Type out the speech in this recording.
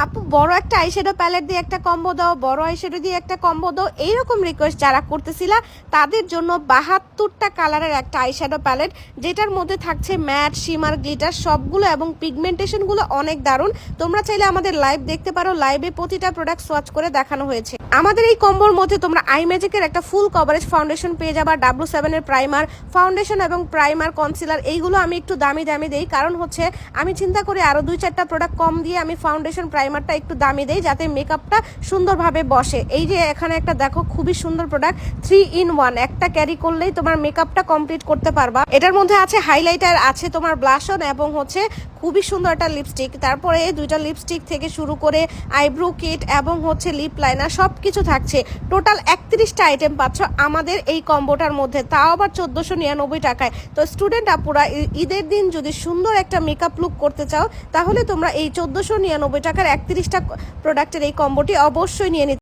আপু বড় একটা আইশ্যাডো প্যালেট দিয়ে একটা কম্বো দাও, বড় আইশ্যাডো দিয়ে একটা কম্বো দাও, এইরকম রিকোয়েস্ট যারা করতেছিলা তাদের জন্য 72টা কালারের একটা আইশ্যাডো প্যালেট, যেটার মধ্যে থাকছে ম্যাট, শিমার, গ্লিটার সবগুলো এবং পিগমেন্টেশনগুলো অনেক দারুণ। তোমরা চাইলে আমাদের লাইভ দেখতে পারো, লাইভে প্রতিটা প্রোডাক্ট সোয়াচ করে দেখানো হয়েছে। আমাদের এই কম্বোর মধ্যে তোমরা আই ম্যাজিকের একটা ফুল কভারেজ ফাউন্ডেশন পেয়ে যাবা, W7 এর প্রাইমার, ফাউন্ডেশন এবং প্রাইমার, কনসিলার, এইগুলো আমি একটু দামি দামি দেই, কারণ হচ্ছে আমি চিন্তা করি আরো 2-4টা প্রোডাক্ট কম দিয়ে আমি ফাউন্ডেশন প্রাইমারটা একটু দামি দেই যাতে মেকআপটা সুন্দরভাবে বসে। এই যে এখানে একটা দেখো খুবই সুন্দর প্রোডাক্ট, 3-in-1, একটা ক্যারি করলেই তোমার মেকআপটা কমপ্লিট করতে পারবা। এটার মধ্যে আছে হাইলাইটার, আছে তোমার ব্লাশন এবং হচ্ছে খুবই সুন্দর একটা লিপস্টিক, তারপরে 2টা লিপস্টিক থেকে শুরু করে আইব্রো কিট এবং হচ্ছে লিপ লাইনার সব কিছু থাকছে। টোটাল 31টা আইটেম পাচ্ছ আমাদের এই কম্বোটার মধ্যে, তাও আবার 1499 টাকায়। তো স্টুডেন্ট আপুরা ঈদের দিন যদি সুন্দর একটা মেকআপ লুক করতে চাও তাহলে তোমরা এই 1499 টাকার 31টা প্রোডাক্টের এই কম্বোটি অবশ্যই নিয়ে নিতে